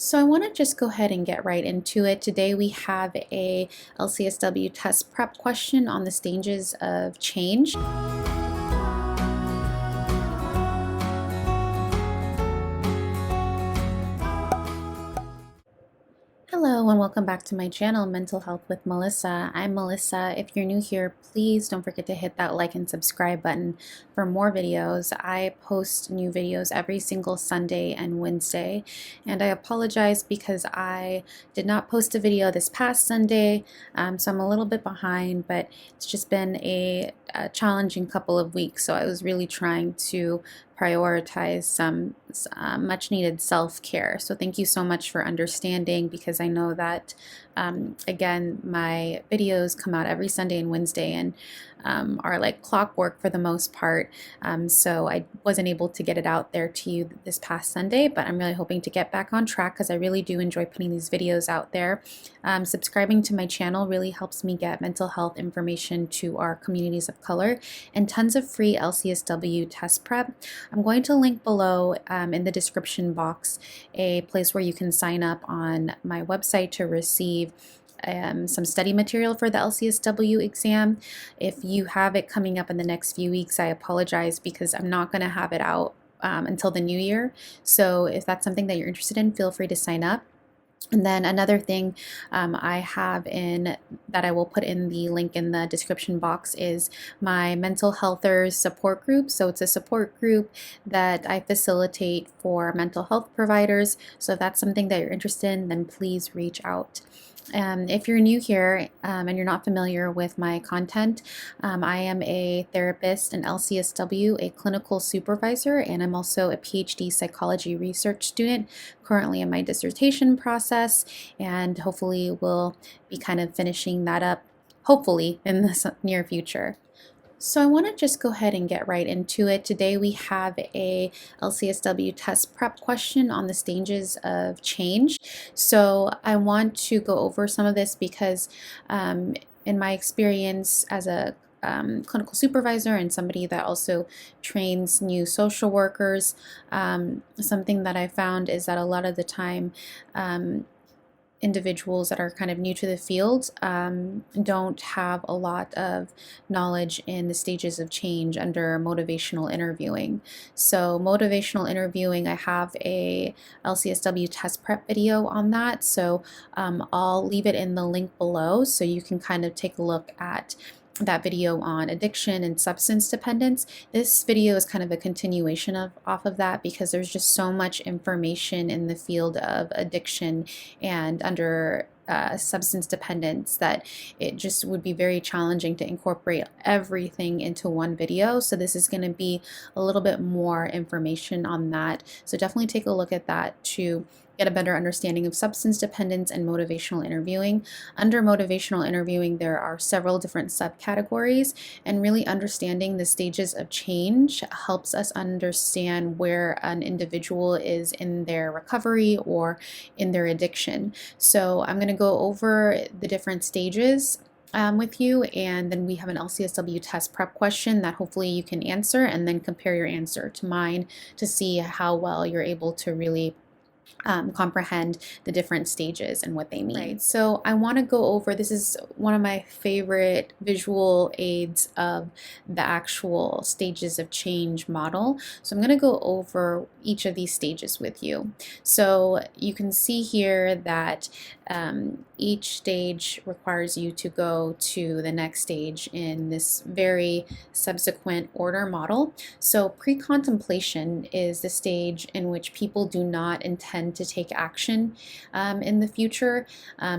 So I want to just go ahead and get right into it. Today we have a LCSW test prep question on the stages of change. Hello and welcome back to my channel, Mental Health with Melissa. I'm Melissa. If you're new here, please don't forget to hit that like and subscribe button for more videos. I post new videos every single Sunday and Wednesday, and I apologize because I did not post a video this past Sunday, so I'm a little bit behind, but it's just been a challenging couple of weeks, so I was really trying to prioritize some much needed self-care. So thank you so much for understanding, because I know that again, my videos come out every Sunday and Wednesday and are like clockwork for the most part. So I wasn't able to get it out there to you this past Sunday, but I'm really hoping to get back on track because I really do enjoy putting these videos out there. Subscribing to my channel really helps me get mental health information to our communities of color and tons of free LCSW test prep. I'm going to link below in the description box a place where you can sign up on my website to receive some study material for the LCSW exam. If you have it coming up in the next few weeks, I apologize because I'm not going to have it out until the new year. So if that's something that you're interested in, feel free to sign up. And then another thing I have in that I will put in the link in the description box is my mental healthers support group. So it's a support group that I facilitate for mental health providers. So if that's something that you're interested in, then please reach out. If you're new here and you're not familiar with my content, I am a therapist, an LCSW, a clinical supervisor, and I'm also a PhD psychology research student currently in my dissertation process, and hopefully will be kind of finishing that up, hopefully in the near future. So I want to just go ahead and get right into it. Today we have a LCSW test prep question on the stages of change. So I want to go over some of this because in my experience as a clinical supervisor and somebody that also trains new social workers, something that I found is that a lot of the time individuals that are kind of new to the field don't have a lot of knowledge in the stages of change under motivational interviewing. So motivational interviewing, I have a LCSW test prep video on that. So I'll leave it in the link below so you can kind of take a look at that video on addiction and substance dependence. This video is kind of a continuation off of that because there's just so much information in the field of addiction and under substance dependence that it just would be very challenging to incorporate everything into one video. So this is going to be a little bit more information on that. So definitely take a look at that to get a better understanding of substance dependence and motivational interviewing. Under motivational interviewing, there are several different subcategories, and really understanding the stages of change helps us understand where an individual is in their recovery or in their addiction. So I'm going to go over the different stages with you, and then we have an LCSW test prep question that hopefully you can answer, and then compare your answer to mine to see how well you're able to really comprehend the different stages and what they mean. Right. So I want to go over, this is one of my favorite visual aids of the actual stages of change model. So I'm going to go over each of these stages with you. So you can see here that each stage requires you to go to the next stage in this very subsequent order model. So pre-contemplation is the stage in which people do not intend to take action in the future,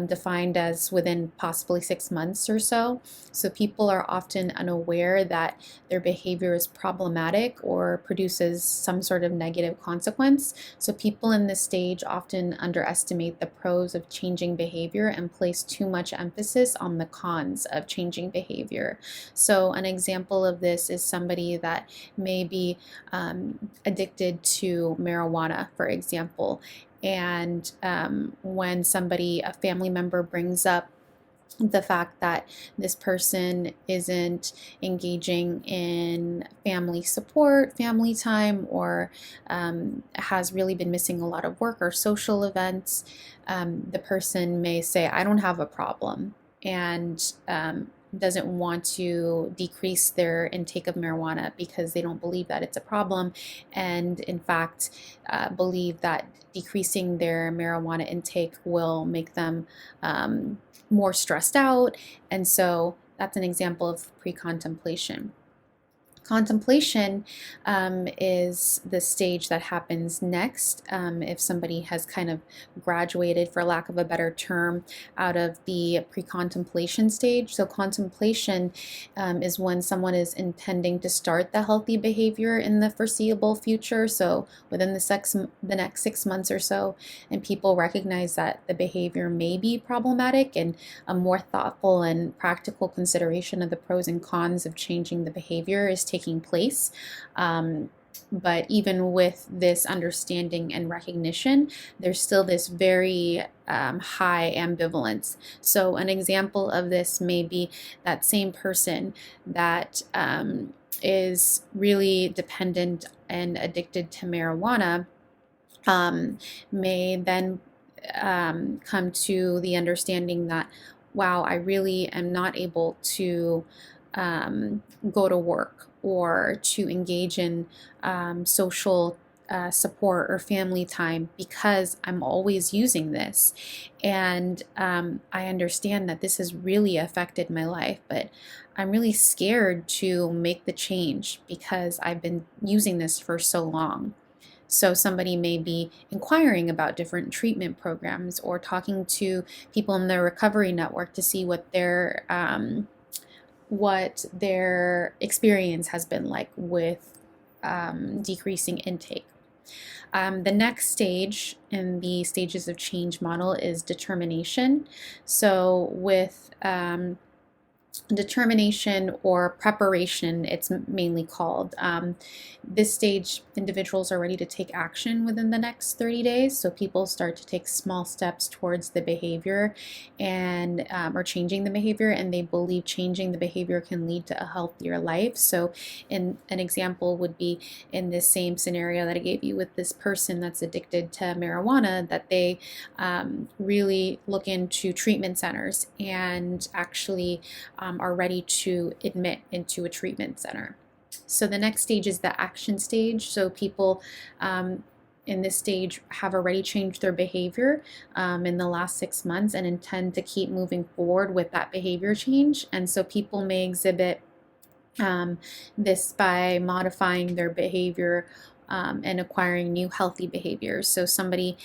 defined as within possibly 6 months or so. So people are often unaware that their behavior is problematic or produces some sort of negative consequence. So people in this stage often underestimate the pros of changing behavior and place too much emphasis on the cons of changing behavior. So an example of this is somebody that may be addicted to marijuana, for example. And when somebody, a family member, brings up the fact that this person isn't engaging in family support, family time, or has really been missing a lot of work or social events, the person may say, I don't have a problem, and doesn't want to decrease their intake of marijuana because they don't believe that it's a problem, and in fact, believe that decreasing their marijuana intake will make them more stressed out. And so that's an example of pre-contemplation. Contemplation is the stage that happens next if somebody has kind of graduated, for lack of a better term, out of the pre-contemplation stage. So contemplation is when someone is intending to start the healthy behavior in the foreseeable future, so within the next 6 months or so, and people recognize that the behavior may be problematic, and a more thoughtful and practical consideration of the pros and cons of changing the behavior is taking place. But even with this understanding and recognition, there's still this very high ambivalence. So an example of this may be that same person that is really dependent and addicted to marijuana may then come to the understanding that, wow, I really am not able to go to work or to engage in social support or family time because I'm always using this. And I understand that this has really affected my life, but I'm really scared to make the change because I've been using this for so long. So somebody may be inquiring about different treatment programs or talking to people in their recovery network to see what their experience has been like with decreasing intake. The next stage in the stages of change model is determination. So with determination or preparation, it's mainly called. This stage, individuals are ready to take action within the next 30 days. So people start to take small steps towards the behavior and or changing the behavior, and they believe changing the behavior can lead to a healthier life. So an example would be in this same scenario that I gave you with this person that's addicted to marijuana, that they really look into treatment centers and actually are ready to admit into a treatment center. So the next stage is the action stage. So people in this stage have already changed their behavior in the last 6 months and intend to keep moving forward with that behavior change. And so people may exhibit this by modifying their behavior and acquiring new healthy behaviors. So somebody,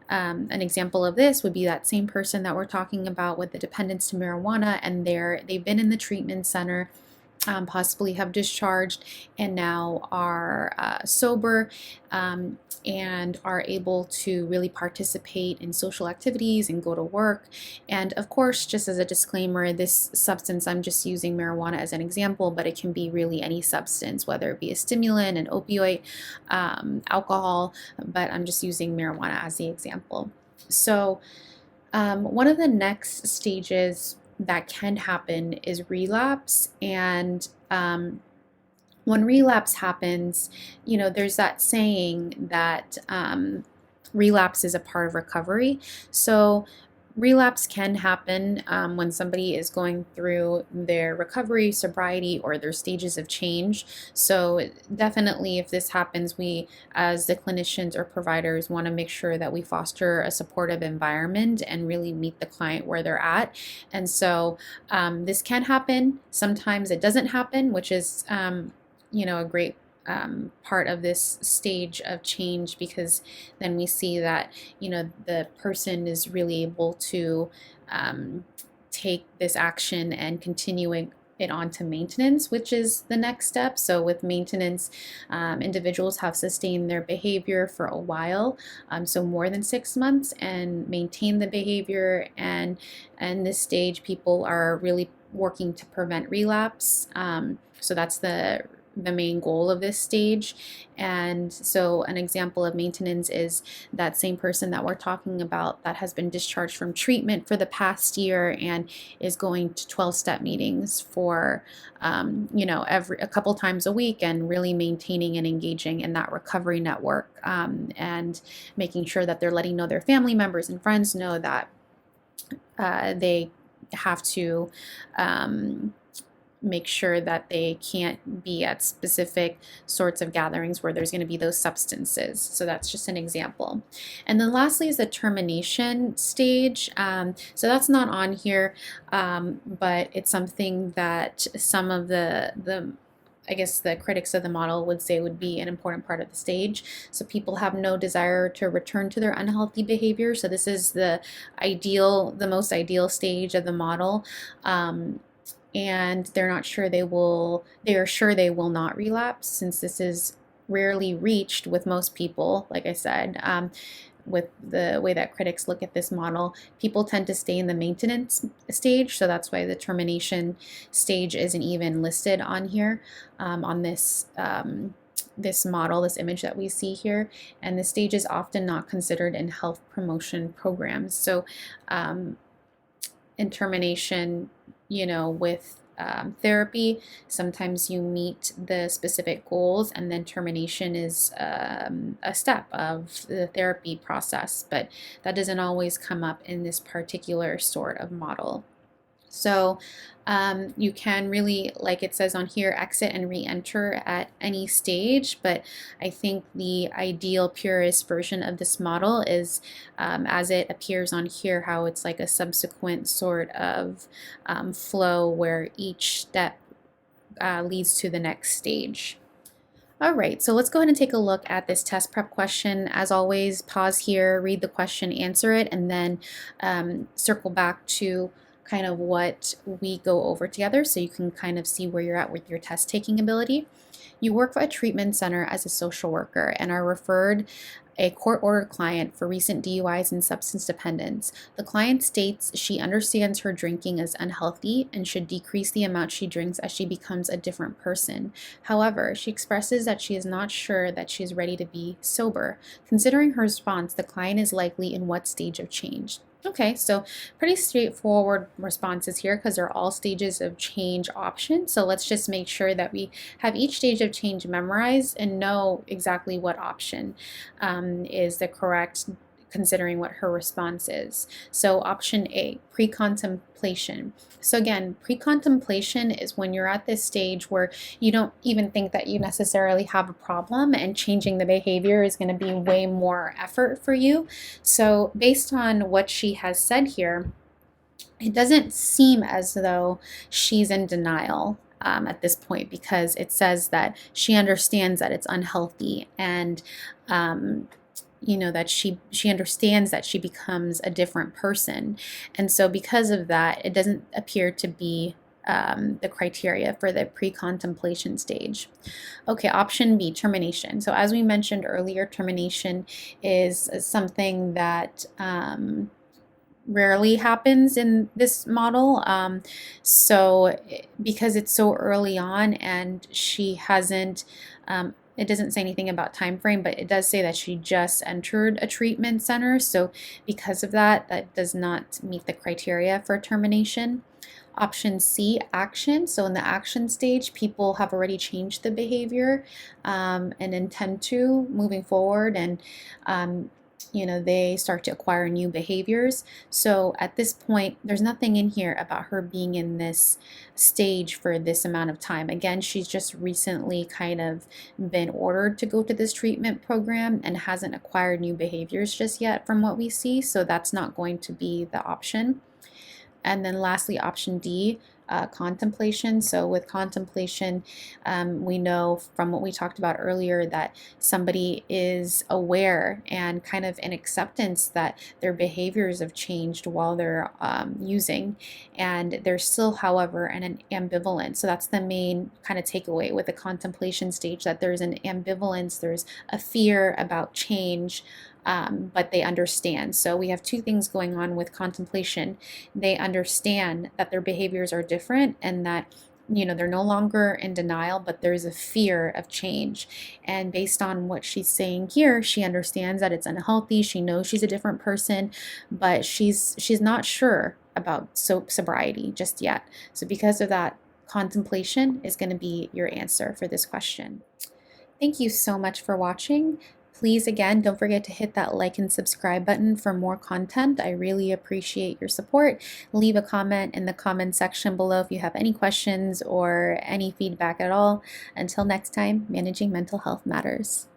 an example of this would be that same person that we're talking about with the dependence to marijuana, and they've been in the treatment center, possibly have discharged, and now are sober, and are able to really participate in social activities and go to work. And of course, just as a disclaimer, this substance, I'm just using marijuana as an example, but it can be really any substance, whether it be a stimulant, an opioid, alcohol, but I'm just using marijuana as the example. So one of the next stages that can happen is relapse. And when relapse happens, there's that saying that relapse is a part of recovery. So relapse can happen when somebody is going through their recovery, sobriety, or their stages of change. So definitely, if this happens, we as the clinicians or providers want to make sure that we foster a supportive environment and really meet the client where they're at. And so this can happen. Sometimes it doesn't happen, which is a great part of this stage of change, because then we see that the person is really able to take this action and continuing it on to maintenance, which is the next step. So with maintenance, individuals have sustained their behavior for a while, so more than 6 months, and maintain the behavior. And this stage, people are really working to prevent relapse. So that's the the main goal of this stage. And so an example of maintenance is that same person that we're talking about that has been discharged from treatment for the past year and is going to 12-step meetings for every a couple times a week, and really maintaining and engaging in that recovery network, and making sure that they're letting know their family members and friends know that they have to make sure that they can't be at specific sorts of gatherings where there's going to be those substances. So that's just an example. And then lastly is the termination stage. So that's not on here, but it's something that some of the I guess the critics of the model would say would be an important part of the stage. So people have no desire to return to their unhealthy behavior. So this is the most ideal stage of the model. And they're not sure they are sure they will not relapse, since this is rarely reached with most people. Like I said, with the way that critics look at this model, people tend to stay in the maintenance stage. So that's why the termination stage isn't even listed on here, on this this model, this image that we see here. And the stage is often not considered in health promotion programs. So in termination, with therapy, sometimes you meet the specific goals, and then termination is a step of the therapy process, but that doesn't always come up in this particular sort of model. So you can really, like it says on here, exit and re-enter at any stage, but I think the ideal purist version of this model is, as it appears on here, how it's like a subsequent sort of flow where each step leads to the next stage. All right, so let's go ahead and take a look at this test prep question. As always, pause here, read the question, answer it, and then circle back to kind of what we go over together, so you can kind of see where you're at with your test taking ability. You work for a treatment center as a social worker and are referred a court-ordered client for recent DUIs and substance dependence. The client states she understands her drinking is unhealthy and should decrease the amount she drinks as she becomes a different person. However, she expresses that she is not sure that she is ready to be sober. Considering her response, the client is likely in what stage of change? Okay, so pretty straightforward responses here, because they're all stages of change options. So let's just make sure that we have each stage of change memorized and know exactly what option is the correct, considering what her response is. So option A, pre-contemplation. So again, pre-contemplation is when you're at this stage where you don't even think that you necessarily have a problem, and changing the behavior is going to be way more effort for you. So based on what she has said here, it doesn't seem as though she's in denial at this point, because it says that she understands that it's unhealthy, and that she understands that she becomes a different person. And so because of that, it doesn't appear to be the criteria for the pre-contemplation stage. Okay, option B, termination. So as we mentioned earlier, termination is something that rarely happens in this model. So because it's so early on, and she hasn't it doesn't say anything about time frame, but it does say that she just entered a treatment center. So because of that, that does not meet the criteria for termination. Option C, action. So in the action stage, people have already changed the behavior and intend to moving forward, and they start to acquire new behaviors. So at this point, there's nothing in here about her being in this stage for this amount of time. Again, she's just recently kind of been ordered to go to this treatment program and hasn't acquired new behaviors just yet from what we see. So that's not going to be the option. And then lastly, option D, contemplation. So with contemplation, we know from what we talked about earlier that somebody is aware and kind of in acceptance that their behaviors have changed while they're using, and there's still, however, an ambivalence. So that's the main kind of takeaway with the contemplation stage, that there's an ambivalence, there's a fear about change, but they understand. So we have two things going on with contemplation. They understand that their behaviors are different, and that they're no longer in denial, but there's a fear of change. And based on what she's saying here, she understands that it's unhealthy. She knows she's a different person, but she's not sure about sobriety just yet. So because of that, contemplation is going to be your answer for this question. Thank you so much for watching. Please, again, don't forget to hit that like and subscribe button for more content. I really appreciate your support. Leave a comment in the comment section below if you have any questions or any feedback at all. Until next time, managing mental health matters.